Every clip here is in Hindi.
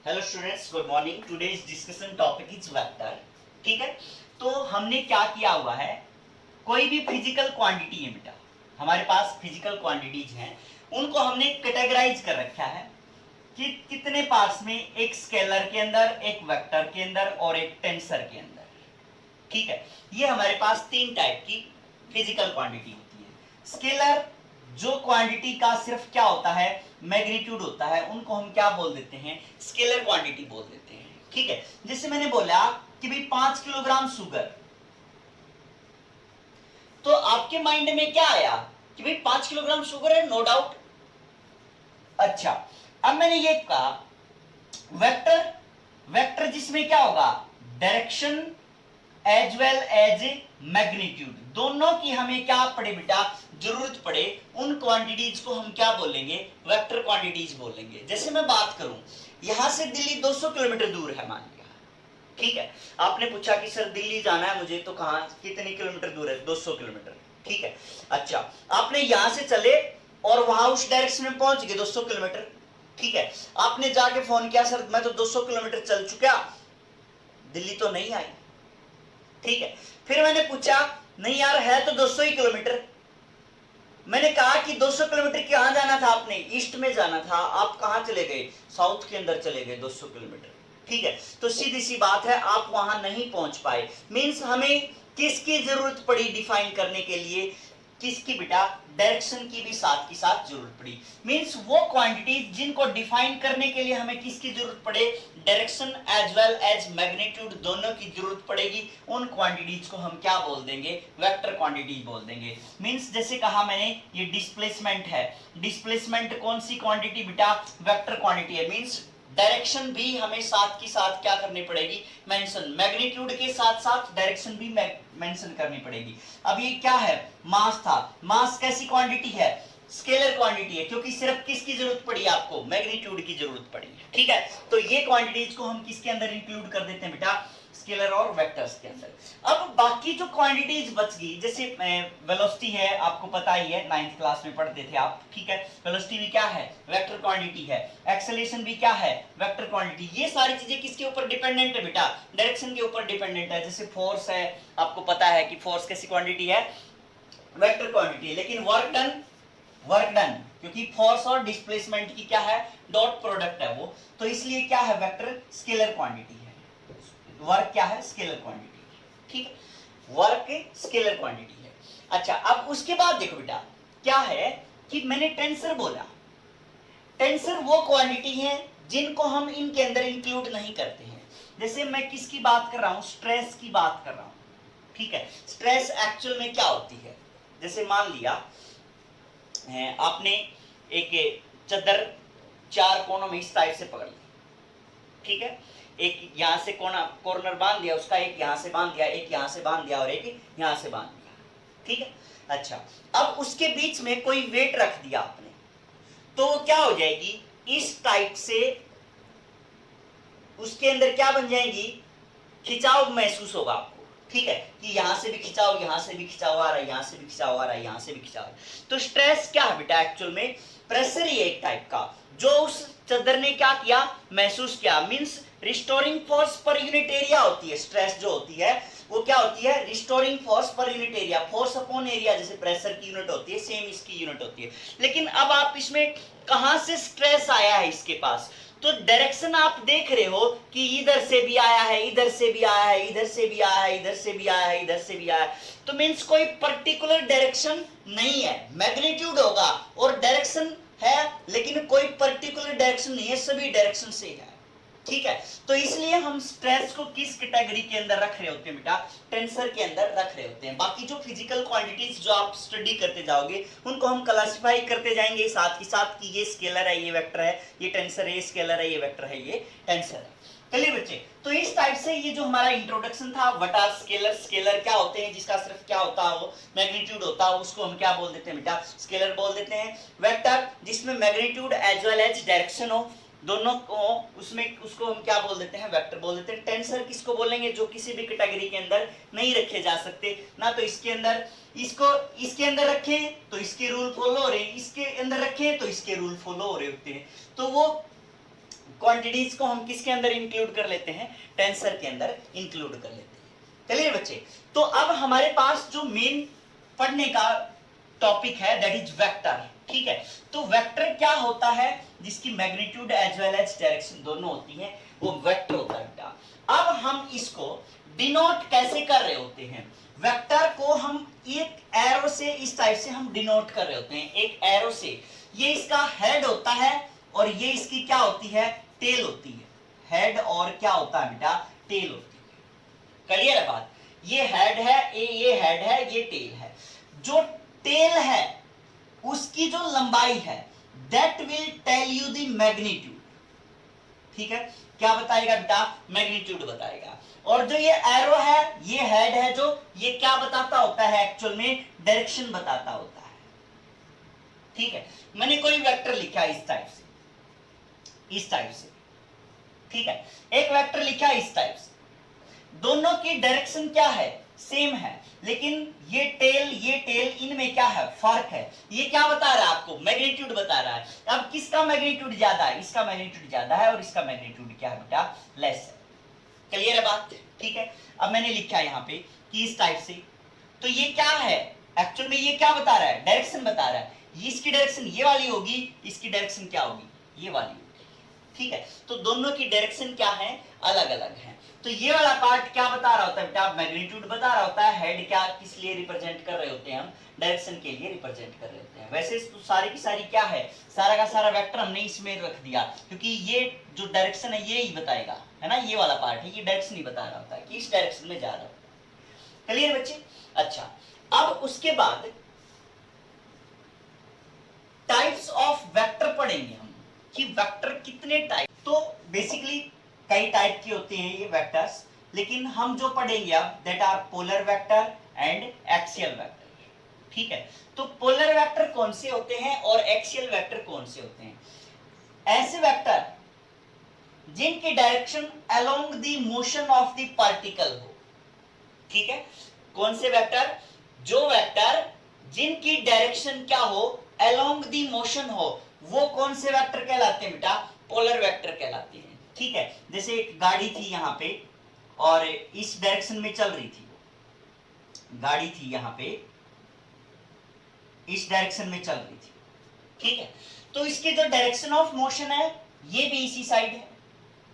Hello students, good morning. Today's discussion topic is vector. ठीक है, तो हमने क्या किया हुआ है, कोई भी फिजिकल क्वांटिटी है बेटा, हमारे पास फिजिकल क्वांटिटीज हैं, उनको हमने कैटेगराइज कर रखा है कि कितने पार्ट्स में, एक स्केलर के अंदर, एक वेक्टर के अंदर और एक टेंसर के अंदर। ठीक है, ये हमारे पास तीन टाइप की फिजिकल क्वांटिटी होती है। स्केलर जो क्वांटिटी का सिर्फ क्या होता है, मैग्नीट्यूड होता है, उनको हम क्या बोल देते हैं, स्केलर क्वांटिटी बोल देते हैं। ठीक है, जैसे मैंने बोला कि भाई 5 किलोग्राम शुगर, तो आपके माइंड में क्या आया कि भाई 5 किलोग्राम शुगर है, नो डाउट। अच्छा, अब मैंने ये कहा वेक्टर, वेक्टर जिसमें क्या होगा, direction as well as magnitude, दोनों की हमें क्या पड़े बेटा, जरूरत पड़े, उन क्वांटिटीज को हम क्या बोलेंगे, वेक्टर क्वांटिटीज बोलेंगे। जैसे मैं बात करूं, यहां से दिल्ली 200 किलोमीटर दूर है मान लिया। ठीक है, आपने पूछा कि सर दिल्ली जाना है मुझे, तो कहां, कितने किलोमीटर दूर है, 200 किलोमीटर। ठीक है, अच्छा, आपने यहां से चले और वहां उस डायरेक्शन में पहुंच गए 200 किलोमीटर। ठीक है, आपने जाके फोन किया, सर मैं तो 200 किलोमीटर चल चुका, दिल्ली तो नहीं आई। ठीक है, फिर मैंने पूछा, नहीं यार है तो 200 ही किलोमीटर। मैंने कहा कि 200 किलोमीटर कहां जाना था, आपने ईस्ट में जाना था, आप कहां चले गए, साउथ के अंदर चले गए 200 किलोमीटर। ठीक है, तो सीधी सी बात है, आप वहां नहीं पहुंच पाए। मींस हमें किसकी जरूरत पड़ी डिफाइन करने के लिए, किसकी बेटा, डायरेक्शन की भी साथ की साथ जरूरत पड़ी। मींस वो क्वांटिटी जिनको डिफाइन करने के लिए हमें किसकी जरूरत पड़े, direction as well as magnitude, दोनों की जरूरत पड़ेगी, उन क्वांटिटीज को हम क्या बोल देंगे, वेक्टर क्वांटिटीज बोल देंगे। मींस जैसे कहा मैंने, ये डिस्प्लेसमेंट है, डिस्प्लेसमेंट कौन सी क्वांटिटी बेटा, वेक्टर क्वांटिटी है। मींस डायरेक्शन भी हमें साथ की साथ क्या करनी पड़ेगी, मेंशन, मैग्नीट्यूड के साथ साथ डायरेक्शन भी मेंशन करनी पड़ेगी। अब ये क्या है, मास था, मास कैसी क्वांटिटी है, स्केलर क्वांटिटी है, क्योंकि सिर्फ किसकी जरूरत पड़ी आपको, मैग्नीट्यूड की जरूरत पड़ी। ठीक है, तो ये क्वांटिटीज को हम किसके अंदर इंक्लूड कर देते हैं बेटा, स्केलर और वेक्टर्स के अंदर। अब बाकी जो क्वांटिटीज बच गई, जैसे वेलोसिटी है, आपको पता ही है, 9th क्लास में पढ़ते थे आप। ठीक है, वेलोसिटी भी क्या है, वेक्टर क्वांटिटी है, एक्सेलरेशन भी क्या है, वेक्टर क्वांटिटी। ये सारी चीजें किसके ऊपर डिपेंडेंट है बेटा, डायरेक्शन के ऊपर डिपेंडेंट है। जैसे फोर्स है, आपको पता है कि फोर्स कैसी क्वांटिटी है, वेक्टर क्वांटिटी है। लेकिन वर्क डन, वर्क डन, क्योंकि फोर्स और डिस्प्लेसमेंट की क्या है, डॉट प्रोडक्ट है वो, तो इसलिए क्या है, वेक्टर स्केलर क्वांटिटी है। वर्क क्या है, स्केलर क्वांटिटी। ठीक है, वर्क स्केलर क्वांटिटी है। अच्छा, अब उसके बाद देखो बेटा, क्या है कि मैंने टेंसर बोला, टेंसर वो क्वांटिटी है जिनको हम इनके अंदर इंक्लूड नहीं करते हैं। जैसे मैं किसकी बात कर रहा हूं, स्ट्रेस की बात कर रहा हूं। ठीक है, स्ट्रेस एक्चुअल में क्या होती है, जैसे मान लिया आपने एक चादर 4 कोनों में इस टाइप से पकड़ ली। ठीक है, एक यहां से कॉर्नर बांध दिया उसका, एक यहां से बांध दिया, एक यहां से बांध दिया और एक यहां से बांध दिया। ठीक है, अच्छा, अब उसके बीच में कोई वेट रख दिया आपने, तो क्या हो जाएगी, इस टाइप से उसके अंदर क्या बन जाएगी, खिंचाव महसूस होगा आपको। ठीक है, कि यहां से भी खिंचाव, यहां से भी खिंचाव आ रहा है, यहां से भी खिंचाव आ रहा है, यहां से भी खिंचाव। तो स्ट्रेस क्या है बेटा, एक्चुअल में प्रेशर ही एक टाइप का, जो उस चादर ने क्या किया, महसूस किया। Means restoring force per unit area होती है, स्ट्रेस जो होती है वो क्या होती है, restoring force per unit area, force upon area, जैसे प्रेशर की यूनिट होती है, सेम इसकी यूनिट होती है। लेकिन अब आप इसमें कहां से स्ट्रेस आया है इसके पास, तो डायरेक्शन आप देख रहे हो कि इधर से भी आया है, इधर से भी आया है, इधर से भी आया है, इधर से भी आया है, इधर से भी आया है। तो मींस कोई पर्टिकुलर डायरेक्शन नहीं है, मैग्नीट्यूड होगा और डायरेक्शन है, लेकिन कोई पर्टिकुलर डायरेक्शन नहीं है, सभी डायरेक्शन से है। ठीक है, तो इसलिए हम स्ट्रेस को किस कैटेगरी के अंदर रख रहे होते हैं बेटा, टेंसर के अंदर रख रहे होते हैं। बाकी जो फिजिकल क्वांटिटीज जो आप स्टडी करते जाओगे, उनको हम क्लासिफाई करते जाएंगे साथ ही साथ कि ये स्केलर है, ये वेक्टर है, ये टेंसर है, ये स्केलर है, ये वेक्टर है, ये टेंसर है। चलिए बच्चे, तो इस टाइप से ये जो हमारा इंट्रोडक्शन था, व्हाट आर स्केलर, स्केलर क्या होते हैं, जिसका सिर्फ क्या होता हो, मैग्नीट्यूड होता हो, उसको हम क्या बोल देते हैं बेटा, स्केलर बोल देते हैं। वेक्टर जिसमें magnitude as well as direction हो, दोनों को, उसमें उसको हम क्या बोल देते हैं, वेक्टर बोल देते हैं। टेंसर किसको बोलेंगे, जो किसी भी कैटेगरी के अंदर नहीं रखे जा सकते ना, तो इसके अंदर, इसको इसके अंदर रखें तो इसके रूल फॉलो हो रहे हैं, इसके अंदर रखें तो इसके रूल फॉलो हो रहे होते हैं। तो वो क्वांटिटीज को हम किसके अंदर इंक्लूड कर लेते हैं, टेंसर के अंदर इंक्लूड कर लेते हैं। चलिए बच्चे, तो अब हमारे पास जो मेन पढ़ने का टॉपिक है दैट इज वेक्टर। ठीक है, तो वेक्टर क्या होता है, जिसकी magnitude as well as direction दोनों होती है, वो वेक्टर होता है बेटा। अब हम इसको डिनोट कैसे कर रहे होते हैं, वेक्टर को हम एक एरो से इस टाइप से हम डिनोट कर रहे होते हैं, एक एरो से। ये इसका हेड होता है और ये इसकी क्या होती है, टेल होती है। हेड और क्या होता है बेटा, टेल होती है। क्लियर है बात, ये हेड है, ये हेड है, ये टेल है। जो टेल है उसकी जो लंबाई है that will tell you the magnitude. ठीक है, क्या बताएगा बेटा, मैग्नीट्यूड बताएगा। और जो ये एरो है, ये हेड है, जो ये क्या बताता होता है, एक्चुअल में डायरेक्शन बताता होता है। ठीक है, मैंने कोई वेक्टर लिखा इस टाइप से, इस टाइप से। ठीक है, एक वेक्टर लिखा इस टाइप से, दोनों की डायरेक्शन क्या है, सेम है, लेकिन ये टेल इनमें क्या है, फर्क है। ये क्या बता रहा है आपको, मैग्नीट्यूड बता रहा है। अब किसका मैग्नीट्यूड ज्यादा है, इसका मैग्नीट्यूड ज्यादा है और इसका मैग्नीट्यूड क्या है बेटा, लेस है। क्लियर है बात, ठीक है। अब मैंने लिखा यहाँ पे कि इस टाइप से, तो ये क्या है, एक्चुअल में ये क्या बता रहा है, डायरेक्शन बता रहा है। इसकी डायरेक्शन ये वाली होगी, इसकी डायरेक्शन क्या होगी, ये वाली होगी। ठीक है, तो दोनों की डायरेक्शन क्या है, अलग अलग है। तो ये वाला पार्ट क्या बता रहा होता है बेटा, मैग्नीट्यूड बता रहा होता है। हेड क्या किस लिए रिप्रेजेंट कर रहे होते हैं, हम डायरेक्शन के लिए रिप्रेजेंट कर रहे होते हैं। वैसे तो सारी की सारी क्या है, सारा का सारा वेक्टर हमने इसमें रख दिया, क्योंकि ये जो डायरेक्शन है ये ही बताएगा, है ना। ये वाला पार्ट है, ये डायरेक्शन ही बता रहा होता है कि इस डायरेक्शन में जा रहा है। क्लियर बच्चे, अच्छा। अब उसके बाद टाइप्स ऑफ वेक्टर पढ़ेंगे हम, कि वेक्टर कितने टाइप। तो बेसिकली कई टाइप के होते हैं ये वेक्टर्स, लेकिन हम जो पढ़ेंगे अब that are polar vector and axial vector. ठीक है, तो पोलर वेक्टर कौन से होते हैं और एक्सियल वेक्टर कौन से होते हैं, ऐसे वेक्टर जिनकी direction along the motion of the particle हो। ठीक है, कौन से वेक्टर, जो वेक्टर जिनकी डायरेक्शन क्या हो, अलोंग द मोशन हो, वो कौन से वेक्टर कहलाते हैं बेटा, पोलर वेक्टर कहलाते हैं। ठीक है, जैसे एक गाड़ी थी यहाँ पे और इस डायरेक्शन में चल रही थी, गाड़ी थी यहाँ पे इस डायरेक्शन में चल रही थी। ठीक है, तो इसकी जो डायरेक्शन ऑफ मोशन है ये भी इसी साइड है।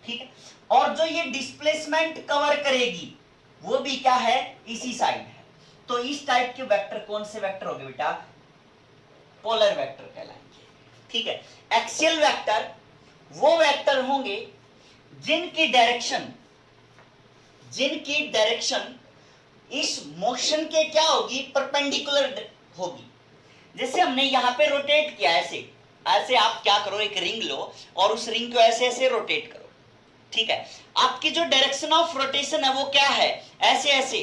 ठीक है, और जो ये डिस्प्लेसमेंट कवर करेगी वो भी क्या है, इसी साइड है। तो इस टाइप के वेक्टर कौन से वेक्टर हो गए बेटा, पोलर वेक्टर कहलाएंगे। ठीक है, एक्सियल वेक्टर वो वेक्टर होंगे जिनकी डायरेक्शन इस मोशन के क्या होगी, परपेंडिकुलर होगी। जैसे हमने यहाँ पे रोटेट किया, ऐसे ऐसे आप क्या करो, एक रिंग लो और उस रिंग को ऐसे ऐसे रोटेट करो। ठीक है, आपकी जो डायरेक्शन ऑफ रोटेशन है वो क्या है, ऐसे ऐसे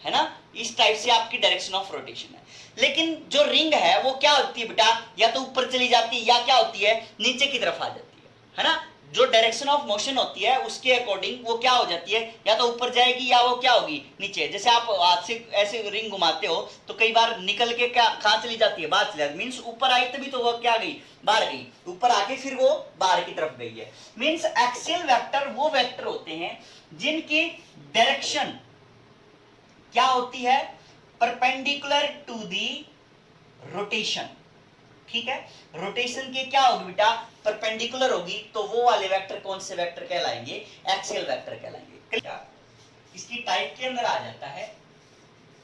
है ना, इस टाइप से आपकी डायरेक्शन ऑफ रोटेशन है। लेकिन जो रिंग है वो क्या होती है बेटा, या तो ऊपर चली जाती है या क्या होती है, नीचे की तरफ आ जाती है ना। जो डायरेक्शन ऑफ मोशन होती है उसके अकॉर्डिंग वो क्या हो जाती है, या तो ऊपर जाएगी या वो क्या होगी, नीचे। जैसे आप हाथ से ऐसे रिंग घुमाते हो तो कई बार निकल के क्या कहाँ चली जाती है, बाहर चली जाती है। मीन्स ऊपर आई तभी तो वो क्या गई, बाहर गई, ऊपर आके फिर वो बाहर की तरफ गई है। मीन्स एक्सियल वेक्टर वो वेक्टर होते हैं जिनकी डायरेक्शन क्या होती है, परपेंडिकुलर टू दी रोटेशन। ठीक है, रोटेशन के क्या होगी बेटा, परपेंडिकुलर होगी, तो वो वाले वेक्टर कौन से वेक्टर कहलाएंगे, एक्सियल वेक्टर कहलाएंगे। इसकी टाइप के अंदर आ जाता है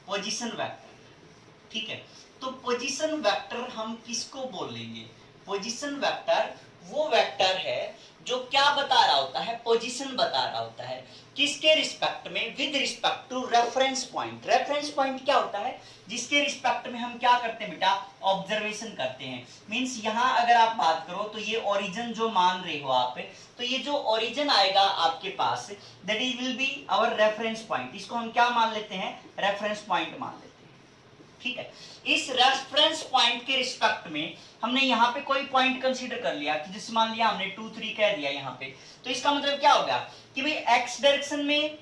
पोजीशन वेक्टर। ठीक है, तो पोजीशन वेक्टर हम किसको बोल लेंगे, पोजीशन वेक्टर वो वेक्टर है जो क्या बता रहा होता है, पोजीशन बता रहा होता है, किसके रिस्पेक्ट में, with respect to reference point. Reference point क्या होता है, जिसके रिस्पेक्ट में हम क्या करते हैं बेटा, ऑब्जर्वेशन करते हैं। मींस यहाँ अगर आप बात करो तो ये ओरिजिन जो मान रहे हो आप, तो ये जो ओरिजिन आएगा आपके पास that is will be our reference point. इसको हम क्या मान लेते हैं, रेफरेंस पॉइंट मान लेते हैं। ठीक है, इस रेफरेंस पॉइंट के रिस्पेक्ट में हमने यहाँ पे कोई पॉइंट कंसीडर कर लिया, कि जैसे मान लिया हमने 2 3 कह दिया यहाँ पे, तो इसका मतलब क्या होगा कि भाई एक्स डायरेक्शन में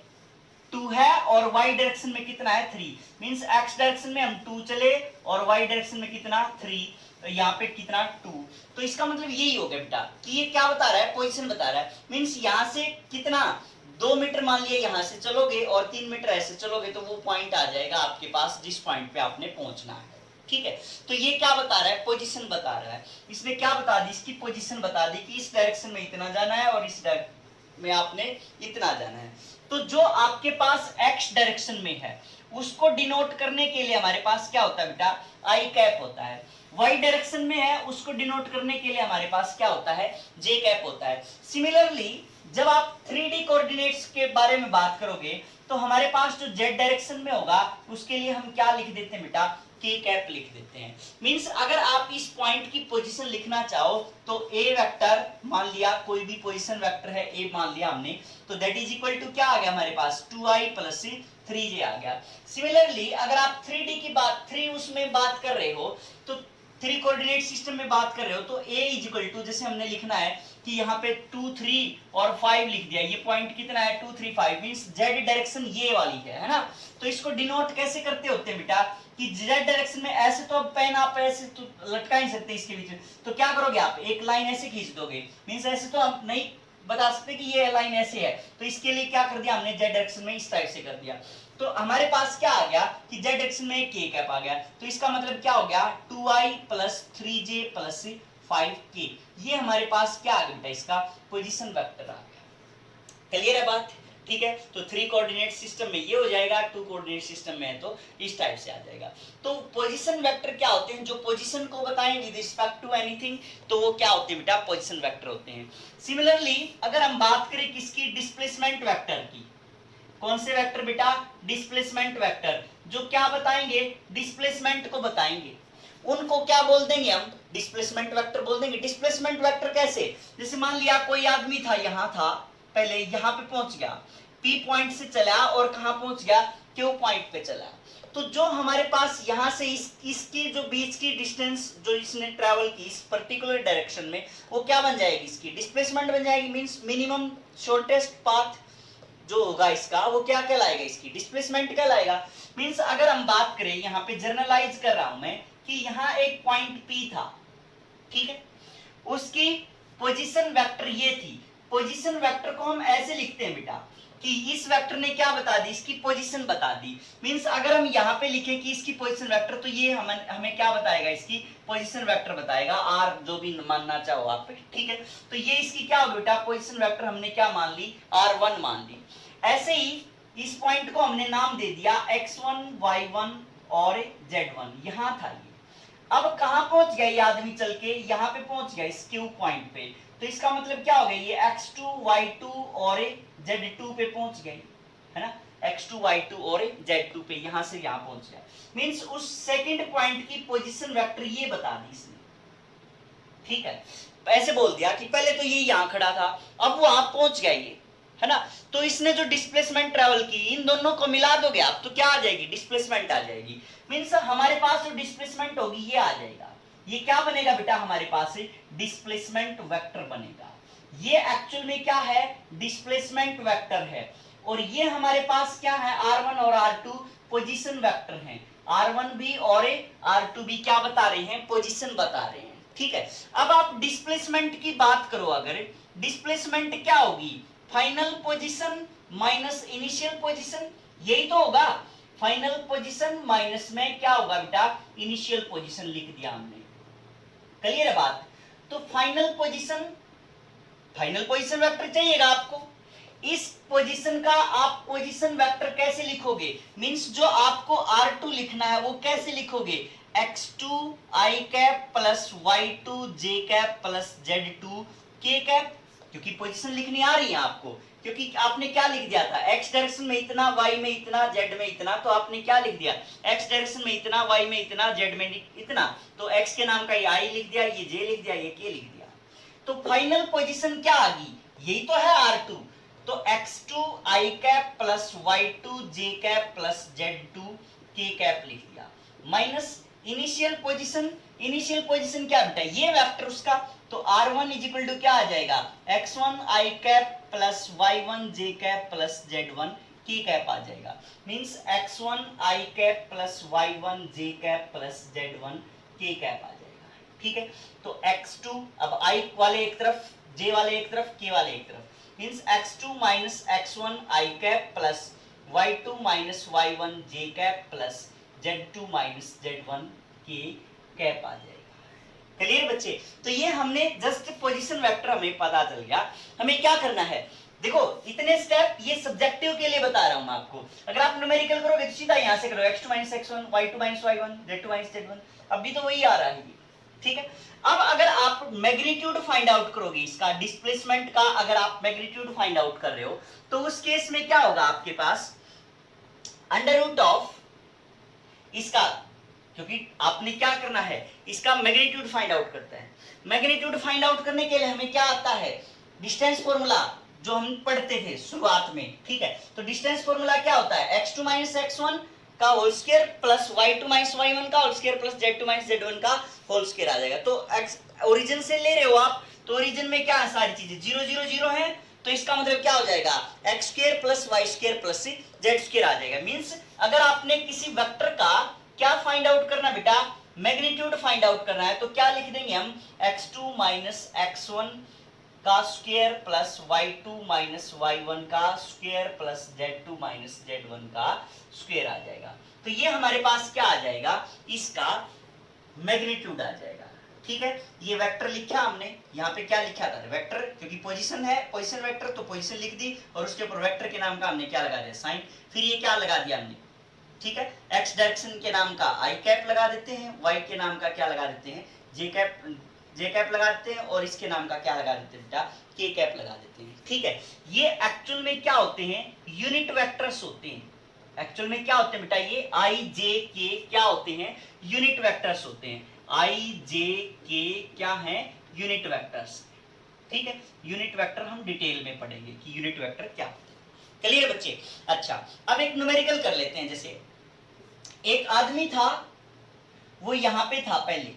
2 है और y डायरेक्शन में कितना है 3, मींस x डायरेक्शन में हम 2 चले और y डायरेक्शन में कितना 3, तो यहाँ पे कितना 2। तो इसका मतलब यही हो गया बेटा कि ये क्या बता रहा है, पोजीशन बता रहा है। मींस यहाँ से कितना 2 मीटर मान लिया यहाँ से चलोगे और 3 मीटर ऐसे चलोगे तो वो पॉइंट आ जाएगा आपके पास जिस पॉइंट पे आपने पहुंचना है। ठीक है, तो ये क्या बता रहा है, पोजीशन बता रहा है। इसने क्या बता दी, इसकी पोजीशन बता दी कि इस डायरेक्शन में इतना जाना है और इस डायरेक्शन में आपने इतना जाना है। तो जो आपके पास x डायरेक्शन में है उसको डिनोट करने के लिए हमारे पास क्या होता है बेटा, आई कैप होता है। y डायरेक्शन में है उसको डिनोट करने के लिए हमारे पास क्या होता है, j कैप होता है। सिमिलरली जब आप 3D कोऑर्डिनेट्स के बारे में बात करोगे तो हमारे पास जो z डायरेक्शन में होगा उसके लिए हम क्या लिख देते हैं बेटा, k कैप लिख देते हैं। मींस अगर आप इस पॉइंट की पोजीशन लिखना चाहो तो a वेक्टर मान लिया, कोई भी पोजीशन वेक्टर है a मान लिया हमने, तो दैट इज इक्वल टू क्या आ गया हमारे पास 2i प्लस 3j आ गया। सिमिलरली अगर आप 3D की बात 3 उसमें बात कर रहे हो तो 3 कोऑर्डिनेट सिस्टम में बात कर रहे हो तो a इज इक्वल टू जैसे हमने लिखना है कि यहाँ पे 2 3 और 5 लिख दिया, ये पॉइंट कितना है 2 3 5, मींस z डायरेक्शन ये वाली है ना। तो इसको डिनोट कैसे करते होते हैं बेटा कि z डायरेक्शन में ऐसे तो अब पेन आप ऐसे तो लटका नहीं सकते इसके बीच में, तो क्या करोगे आप एक लाइन ऐसे खींच दोगे, मींस ऐसे तो आप नहीं बता सकते कि ये लाइन ऐसे है, तो इसके लिए क्या कर दिया हमने z डायरेक्शन में इस टाइप से कर दिया। तो हमारे पास क्या आ गया कि z डायरेक्शन में k कैप आ गया, तो इसका मतलब क्या हो गया 2i plus 3j plus 5k, ये हमारे पास क्या आ गया, इसका पोजीशन वेक्टर आ गया। क्लियर है बात, ठीक है। तो 3 कोऑर्डिनेट सिस्टम में ये हो जाएगा, 2 कोऑर्डिनेट सिस्टम में है तो इस टाइप से आ जाएगा। तो पोजीशन वेक्टर क्या होते हैं, जो पोजीशन को बताएं विद रिस्पेक्ट टू एनीथिंग, तो वो क्या होते हैं बेटा, पोजीशन वेक्टर होते हैं। सिमिलरली अगर हम बात करें किसकी, डिस्प्लेसमेंट वेक्टर की, कौन से वेक्टर बेटा, डिस्प्लेसमेंट वेक्टर, जो क्या बताएंगे, डिस्प्लेसमेंट को बताएंगे, उनको क्या बोल देंगे हम, डिस्प्लेसमेंट वेक्टर बोल देंगे। डिस्प्लेसमेंट वेक्टर कैसे, जैसे मान लिया कोई आदमी था, यहाँ था पहले, यहाँ पे पहुंच गया, P पॉइंट से चला और कहां पहुंच गया, Q पॉइंट पे चला, तो जो हमारे पास यहाँ से इसकी जो बीच की डिस्टेंस जो इसने ट्रेवल की इस पर्टिकुलर डायरेक्शन में, वो क्या बन जाएगी, इसकी डिस्प्लेसमेंट बन जाएगी। मींस मिनिमम शॉर्टेस्ट पाथ जो होगा इसका वो क्या कहलाएगा, इसकी डिस्प्लेसमेंट कहलाएगा। मींस अगर हम बात करें, यहाँ पे जर्नलाइज कर रहा हूं मैं कि यहाँ एक पॉइंट P था, ठीक है, उसकी पोजीशन वेक्टर ये थी। पोजीशन वेक्टर को हम ऐसे लिखते हैं बेटा कि इस वेक्टर ने क्या बता दी, इसकी पोजीशन बता दी। मींस अगर हम यहाँ पे लिखें कि इसकी पोजीशन वेक्टर, तो ये हमें क्या बताएगा, इसकी पोजीशन वेक्टर बताएगा, आर जो भी मानना चाहो आप, ठीक है। तो ये इसकी क्या होगी बेटा, पोजीशन वेक्टर हमने क्या मान ली, R1 मान ली। ऐसे ही इस पॉइंट को हमने नाम दे दिया x1 y1 और z1, यहां था ये। अब कहां पहुंच गया ये आदमी चल के, यहां पे पहुंच गया इस Q पॉइंट पे, तो इसका मतलब क्या हो गया, ये x2 y2 और z2 पे पहुंच गए, है ना, x2 y2 और z2 पे, यहां से यहां पहुंच गया। मींस उस सेकंड पॉइंट की पोजीशन वेक्टर ये बता दी इसने, ठीक है। ऐसे बोल दिया कि पहले तो ये यहां खड़ा था, अब वहां पहुंच गया ये, है ना। तो इसने जो डिस्प्लेसमेंट ट्रेवल की, इन दोनों को मिला दोगे आप तो क्या आ जाएगी, डिस्प्लेसमेंट आ जाएगी। मींस हमारे पास जो डिस्प्लेसमेंट होगी ये आ जाएगा, ये क्या बनेगा बेटा, हमारे पास डिस्प्लेसमेंट वेक्टर बनेगा। ये एक्चुअल में क्या है, डिस्प्लेसमेंट वेक्टर है, और ये हमारे पास क्या है, R1 और R2 पोजीशन वेक्टर हैं। R1 भी और R2 भी क्या बता रहे हैं, पोजीशन बता रहे हैं, ठीक है। अब आप डिस्प्लेसमेंट की बात करो, अगर डिस्प्लेसमेंट क्या होगी, final position minus initial position, यही तो होगा। फाइनल पोजीशन माइनस में क्या होगा बेटा, इनिशियल पोजीशन लिख दिया हमने। क्लियर है बात। तो फाइनल पोजीशन वेक्टर चाहिएगा आपको, इस पोजीशन का आप पोजीशन वेक्टर कैसे लिखोगे, मींस जो आपको R2 लिखना है वो कैसे लिखोगे, x2 i cap plus y2 j cap plus z2 k cap, क्योंकि पोजीशन लिखनी आ रही है आपको, क्योंकि आपने क्या लिख दिया था, x डायरेक्शन में इतना, y में इतना, z में इतना, तो आपने क्या लिख दिया, x डायरेक्शन में इतना, y में इतना, z में इतना, तो x के नाम का ये i लिख दिया, ये j लिख दिया, ये k लिख दिया। तो फाइनल पोजीशन क्या आ गई, यही तो है R2, तो x2 i cap plus y2 j cap plus z2 k cap लिख दिया, माइनस इनिशियल पोजीशन क्या बेटा, ये वेक्टर उसका, तो R1 इज इक्वल टू क्या आ जाएगा, x1 i cap plus y1 j cap plus z1 के कैप आ जाएगा। Means x1 i cap plus y1 j cap plus z1 के कैप आ जाएगा। ठीक है, तो x2 अब i वाले एक तरफ, j वाले एक तरफ, k वाले एक तरफ, means x2 minus x1 i cap plus y2 minus y1 j cap plus z2 minus z1 के कैप आ जाएगा। क्लियर बच्चे? तो ये हमने जस्ट पोजीशन वेक्टर हमें पता चल गया। हमें क्या करना है, देखो इतने स्टेप ये सब्जेक्टिव के लिए बता रहा हूं मैं आपको। अगर आप न्यूमेरिकल करोगे तो सीधा यहां से करो x2 x1 y2 y1 z2 z1, अब भी तो वही आ रहा है। ठीक है, अब अगर आप मैग्नीट्यूड फाइंड आउट करोगे इसका, डिस्प्लेसमेंट का अगर आप मैग्नीट्यूड फाइंड आउट कर रहे हो तो उस केस में क्या होगा आपके पास, अंडर रूट ऑफ इसका, क्योंकि आपने क्या करना है, इसका मैग्नीट्यूड फाइंड आउट करता है। मैग्नीट्यूड फाइंड आउट करने के लिए हमें क्या आता है, डिस्टेंस फॉर्मूला जो हम पढ़ते थे शुरुआत में। ठीक है, तो डिस्टेंस फॉर्मूला क्या होता है, x2 माइनस x1 का whole square plus y2 minus y1 का whole square plus z2 minus z1 का होल स्क्वायर आ जाएगा। तो ओरिजिन से ले रहे हो आप, तो ओरिजिन में क्या है, सारी चीजें 0 0 0 है, तो इसका मतलब क्या हो जाएगा, X square plus Y square plus Z square आ जाएगा। मींस अगर आपने किसी वेक्टर का क्या फाइंड आउट करना बेटा, मैग्नीट्यूड फाइंड आउट करना है, तो क्या लिख देंगे हम, x2 माइनस x1 का square plus y2 minus y1 का square plus z2 minus z1 का स्क्वायर आ जाएगा। तो ये हमारे पास क्या आ जाएगा, इसका मैग्नीट्यूड आ जाएगा। ठीक है, ये वेक्टर लिखा हमने, यहाँ पे क्या लिखा था, वेक्टर, क्योंकि पोजीशन है, पोजीशन वेक्टर, तो पोजीशन लिख दी और उसके ऊपर वेक्टर के नाम का हमने क्या लगा दिया, साइन। फिर ये क्या लगा दिया हमने, ठीक है, एक्स डायरेक्शन के नाम का आई कैप लगा देते हैं, वाई के नाम का क्या लगा देते हैं, जे कैप लगा देते हैं, और इसके नाम का क्या लगा देते हैं बेटा, के कैप लगा देते हैं। ठीक है, ये एक्चुअल में क्या होते हैं, यूनिट वेक्टर्स होते हैं। एक्चुअल में क्या होते हैं बेटा, ये आई जे के क्या होते हैं, यूनिट वेक्टर्स होते हैं। आई जे के क्या है, यूनिट वेक्टर्स। ठीक है, यूनिट वेक्टर हम डिटेल में पढ़ेंगे कि यूनिट वेक्टर क्या होते हैं। क्लियर बच्चे? अच्छा, अब एक न्यूमेरिकल कर लेते हैं। जैसे एक आदमी था, वो यहां पे था पहले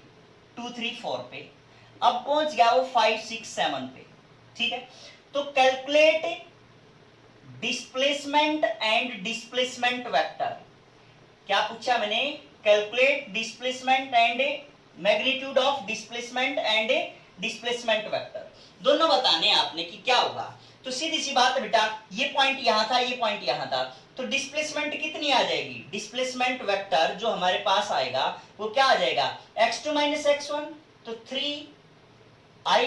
2 3 4 पे, अब पहुंच गया वो 5 6 7 पे। ठीक है, तो calculate displacement and displacement vector. क्या पूछा मैंने, calculate displacement and magnitude of displacement and displacement vector, दोनों बताने आपने कि क्या होगा। तो सीधी सी बात है बेटा, ये पॉइंट यहां था, ये पॉइंट यहां था, तो डिस्प्लेसमेंट कितनी आ जाएगी, डिस्प्लेसमेंट वेक्टर जो हमारे पास आएगा वो क्या आ जाएगा, x2 माइनस x1, तो 3i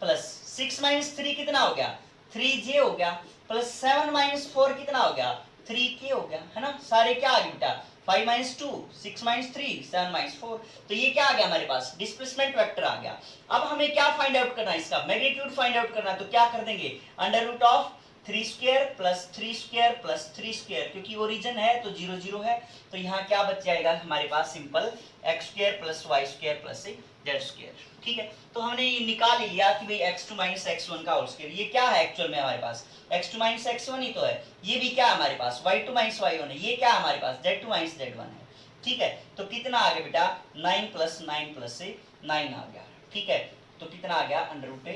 प्लस 6 माइनस 3 कितना हो गया, 3j हो गया, प्लस 7 माइनस 4 कितना हो गया, 3k हो गया, है ना। सारे क्या आ गए बेटा, 5 माइनस 2 6 माइनस 3 7 माइनस 4, तो ये क्या आ गया हमारे पास, डिस्प्लेसमेंट वेक्टर आ गया। अब हमें क्या फाइंड आउट करना है, इसका मैग्नीट्यूड फाइंड आउट करना है, तो क्या कर देंगे, under root of 3 square plus 3 square plus 3 square, क्योंकि ओरिजिन है तो 0 0 है, तो यहाँ क्या बच जाएगा हमारे पास, simple X square plus Y square plus Z square. ठीक है, तो हमने ये निकाल लिया कि भाई x2 माइनस x1 का होल स्क्वायर, ये क्या है एक्चुअल में हमारे पास, x2 माइनस x1 ही तो है, ये भी क्या है हमारे पास, y2 माइनस y1 है, ये क्या है हमारे पास, z2 माइनस z1 है। ठीक है, तो कितना आ गया बेटा, 9 प्लस 9 प्लस 9 आ गया। ठीक है, तो कितना आ गया, अंडर रूट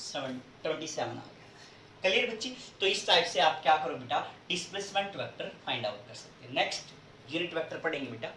27 आ गया। क्लियर बच्ची? तो इस टाइप से आप क्या करो बेटा, डिस्प्लेसमेंट वेक्टर फाइंड आउट कर सकते हैं। नेक्स्ट यूनिट वेक्टर पढ़ेंगे बेटा।